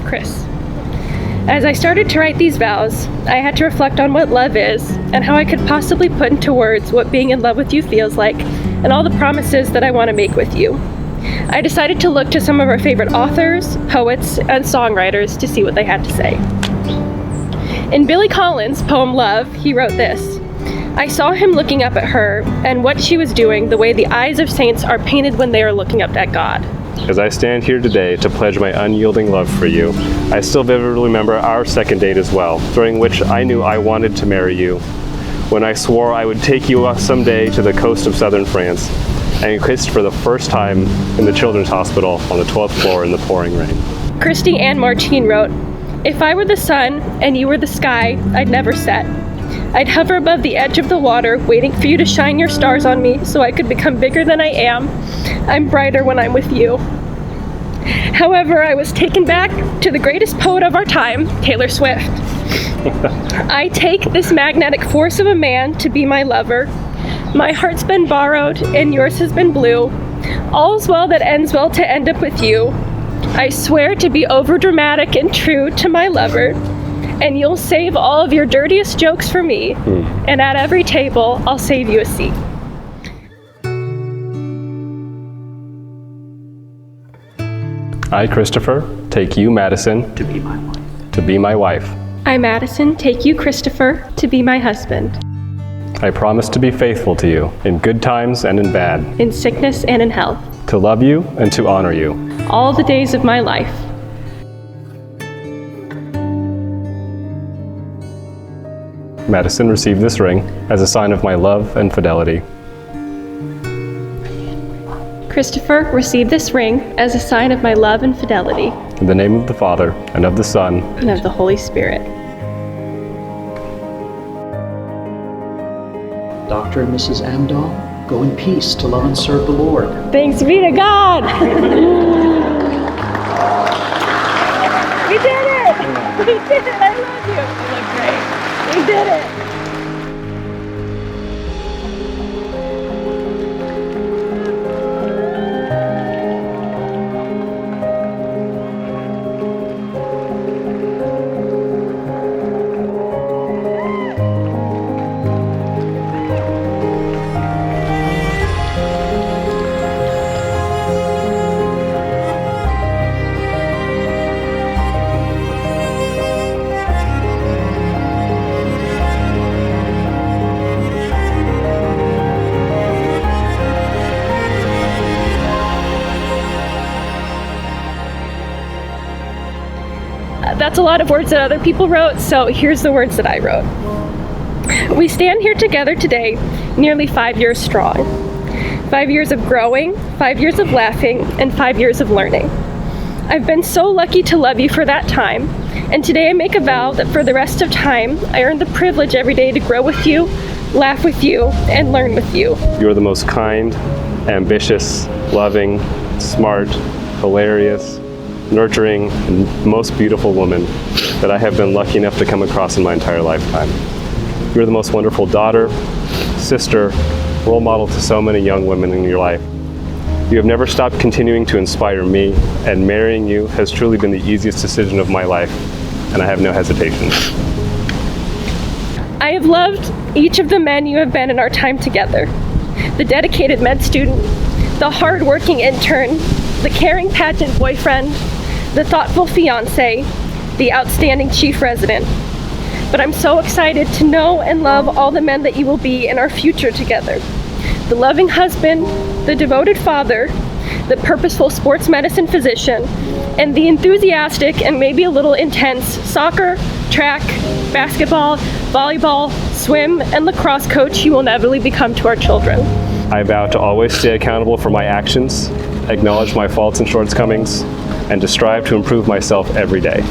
Chris. As I started to write these vows, I had to reflect on what love is and how I could possibly put into words what being in love with you feels like and all the promises that I want to make with you. I decided to look to some of our favorite authors, poets, and songwriters to see what they had to say. In Billy Collins' poem Love, he wrote this: "I saw him looking up at her and what she was doing the way the eyes of saints are painted when they are looking up at God. As I stand here today to pledge my unyielding love for you, I still vividly remember our second date as well, during which I knew I wanted to marry you, when I swore I would take you someday to the coast of southern France, and kissed for the first time in the children's hospital on the 12th floor in the pouring rain." Christy Ann Martine wrote, "If I were the sun and you were the sky, I'd never set. I'd hover above the edge of the water, waiting for you to shine your stars on me so I could become bigger than I am. I'm brighter when I'm with you." However, I was taken back to the greatest poet of our time, Taylor Swift. "I take this magnetic force of a man to be my lover. My heart's been borrowed and yours has been blue. All's well that ends well to end up with you. I swear to be overdramatic and true to my lover. And you'll save all of your dirtiest jokes for me. And at every table, I'll save you a seat." I, Christopher, take you, Madison, to be my wife. to be my wife. I, Madison, take you, Christopher, to be my husband. I promise to be faithful to you in good times and in bad, In sickness and in health. to love you and to honor you. All the days of my life. Madison, receive this ring as a sign of my love and fidelity. Christopher, receive this ring as a sign of my love and fidelity. In the name of the Father, and of the Son, And of the Holy Spirit. Dr. and Mrs. Amdahl, go in peace to love and serve the Lord. Thanks be to God! We did it! We did it! I love you! You look great. We did it! That's a lot of words that other people wrote, so here's the words that I wrote. We stand here together today, nearly 5 years strong. 5 years of growing, 5 years of laughing, and 5 years of learning. I've been so lucky to love you for that time, and today I make a vow that for the rest of time, I earn the privilege every day to grow with you, laugh with you, and learn with you. you are the most kind, ambitious, loving, smart, hilarious, nurturing, and most beautiful woman that I have been lucky enough to come across in my entire lifetime. You're the most wonderful daughter, sister, role model to so many young women in your life. You have never stopped continuing to inspire me, and marrying you has truly been the easiest decision of my life, and I have no hesitation. I have loved each of the men you have been in our time together. The dedicated med student, the hard-working intern, the caring pageant boyfriend, the thoughtful fiance, the outstanding chief resident. But I'm so excited to know and love all the men that you will be in our future together. The loving husband, the devoted father, the purposeful sports medicine physician, and the enthusiastic and maybe a little intense soccer, track, basketball, volleyball, swim, and lacrosse coach you will inevitably become to our children. I vow to always stay accountable for my actions, acknowledge my faults and shortcomings, and to strive to improve myself every day.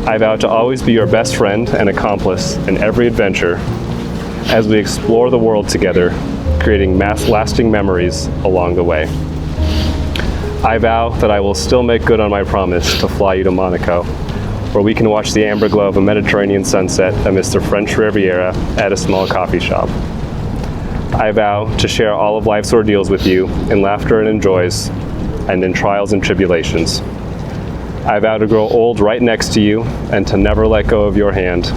I vow to always be your best friend and accomplice in every adventure as we explore the world together, creating lasting memories along the way. I vow that I will still make good on my promise to fly you to Monaco, where we can watch the amber glow of a Mediterranean sunset amidst the French Riviera at a small coffee shop. I vow to share all of life's ordeals with you in laughter and in joys, and in trials and tribulations. I vow to grow old right next to you and to never let go of your hand.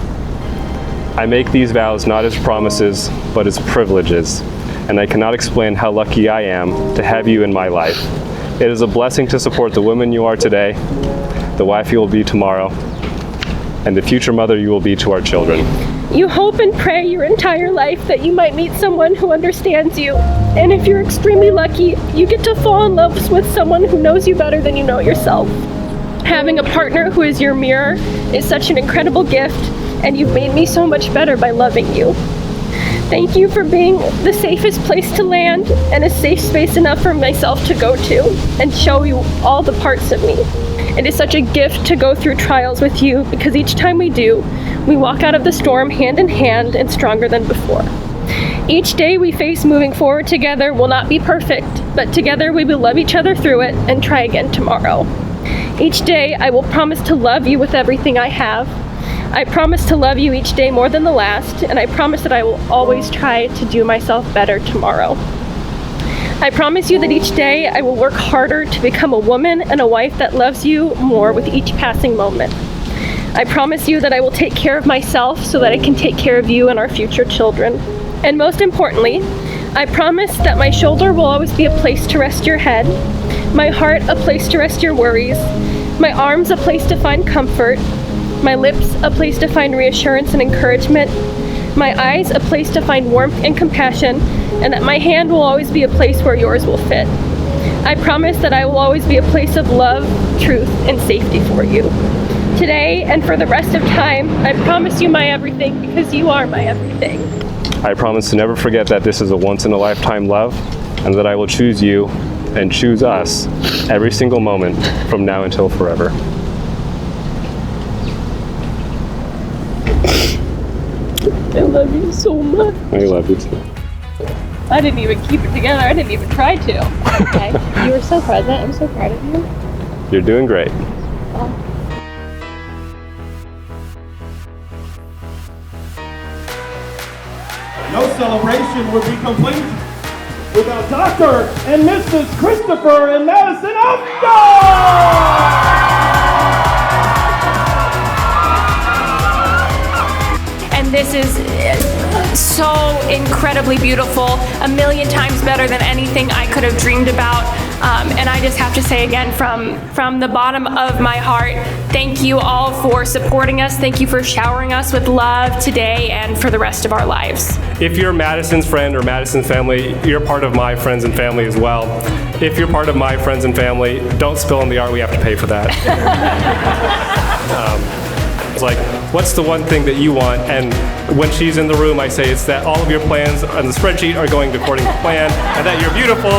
I make these vows not as promises, but as privileges, and I cannot explain how lucky I am to have you in my life. It is a blessing to support the woman you are today, the wife you will be tomorrow, and the future mother you will be to our children. You hope and pray your entire life that you might meet someone who understands you. And if you're extremely lucky, you get to fall in love with someone who knows you better than you know yourself. Having a partner who is your mirror is such an incredible gift, and you've made me so much better by loving you. Thank you for being the safest place to land and a safe space enough for myself to go to and show you all the parts of me. It is such a gift to go through trials with you, because each time we do, we walk out of the storm hand in hand and stronger than before. Each day we face moving forward together will not be perfect, but together we will love each other through it and try again tomorrow. Each day I will promise to love you with everything I have. I promise to love you each day more than the last, and I promise that I will always try to do myself better tomorrow. I promise you that each day I will work harder to become a woman and a wife that loves you more with each passing moment. I promise you that I will take care of myself so that I can take care of you and our future children. And most importantly, I promise that my shoulder will always be a place to rest your head, my heart a place to rest your worries, my arms a place to find comfort, my lips a place to find reassurance and encouragement, my eyes a place to find warmth and compassion, and that my hand will always be a place where yours will fit. I promise that I will always be a place of love, truth, and safety for you. Today and for the rest of time, I promise you my everything, because you are my everything. I promise to never forget that this is a once-in-a-lifetime love, and that I will choose you and choose us every single moment from now until forever. I love you so much. I love you too. I didn't even keep it together. I didn't even try to. Okay. You were so present. I'm so proud of you. You're doing great. No celebration would be complete without Dr. and Mrs. Christopher and Madison And this is so incredibly beautiful, a million times better than anything I could have dreamed about. And I just have to say again, from the bottom of my heart, thank you all for supporting us. Thank you for showering us with love today and for the rest of our lives. If you're Madison's friend or Madison's family, you're part of my friends and family as well. If you're part of my friends and family, don't spill on the art. We have to pay for that. It's like, what's the one thing that you want? And when she's in the room, I say it's that all of your plans on the spreadsheet are going according to plan, and that you're beautiful,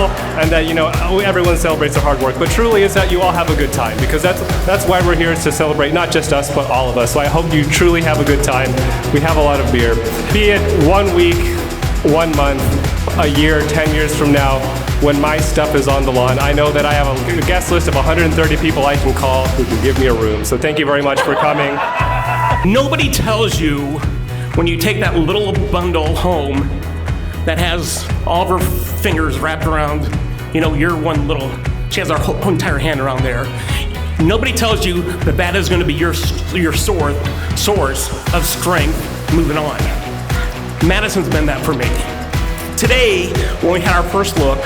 and that, you know, everyone celebrates their hard work. But truly, it's that you all have a good time, because that's why we're here, is to celebrate not just us, but all of us. So I hope you truly have a good time. We have a lot of beer. Be it 1 week, 1 month, a year, 10 years from now, when my stuff is on the lawn, I know that I have a guest list of 130 people I can call who can give me a room. So thank you very much for coming. Nobody tells you when you take that little bundle home that has all of her fingers wrapped around, you know, your one little, she has her whole entire hand around there. Nobody tells you that that is going to be your source of strength moving on. Madison's been that for me. Today, when we had our first look,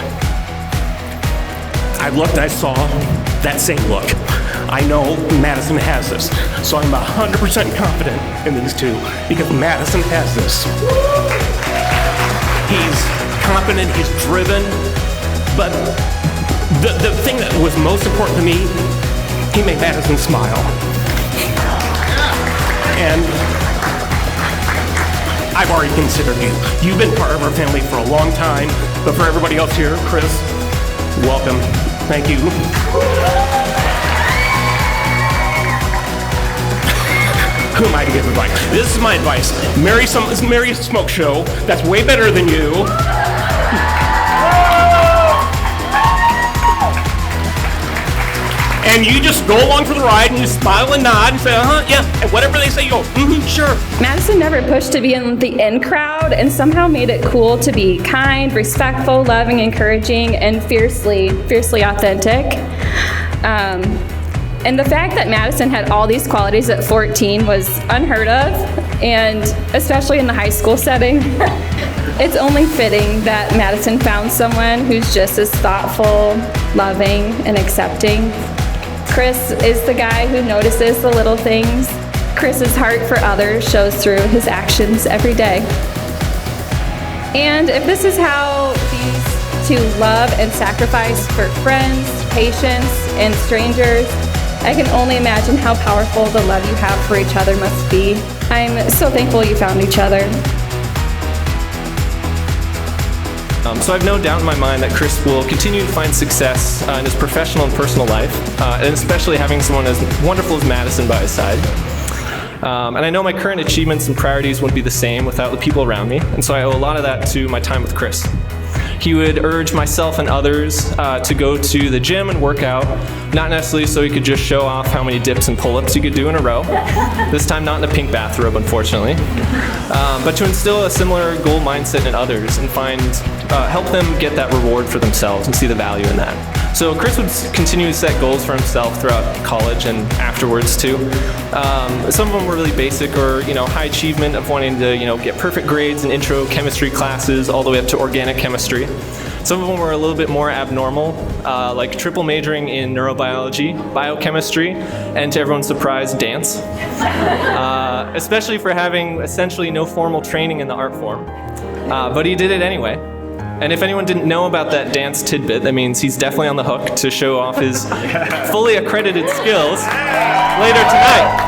I looked, I saw that same look. I know Madison has this, so I'm 100% confident in these two, because Madison has this. He's confident, he's driven, but the thing that was most important to me, he made Madison smile. And I've already considered you. You've been part of our family for a long time, but for everybody else here, Chris, welcome. Thank you. Who am I to give advice? This is my advice. Marry a smoke show that's way better than you. And you just go along for the ride and you smile and nod and say, yeah, and whatever they say, you go, sure. Madison never pushed to be in the in crowd and somehow made it cool to be kind, respectful, loving, encouraging, and fiercely authentic. And the fact that Madison had all these qualities at 14 was unheard of, and especially in the high school setting. It's only fitting that Madison found someone who's just as thoughtful, loving, and accepting. Chris is the guy who notices the little things. Chris's heart for others shows through his actions every day. And if this is how these two love and sacrifice for friends, patients, and strangers, I can only imagine how powerful the love you have for each other must be. I'm so thankful you found each other. So I have no doubt in my mind that Chris will continue to find success in his professional and personal life, and especially having someone as wonderful as Madison by his side. And I know my current achievements and priorities wouldn't be the same without the people around me, and so I owe a lot of that to my time with Chris. He would urge myself and others to go to the gym and work out, not necessarily so he could just show off how many dips and pull-ups you could do in a row. This time not in a pink bathrobe, unfortunately. But to instill a similar goal mindset in others and help them get that reward for themselves and see the value in that. So Chris would continue to set goals for himself throughout college and afterwards too. Some of them were really basic or high achievement of wanting to get perfect grades in intro chemistry classes all the way up to organic chemistry. Some of them were a little bit more abnormal, like triple majoring in neurobiology, biochemistry, and to everyone's surprise, dance. Especially for having essentially no formal training in the art form. But he did it anyway. And if anyone didn't know about that dance tidbit, that means he's definitely on the hook to show off his fully accredited skills later tonight.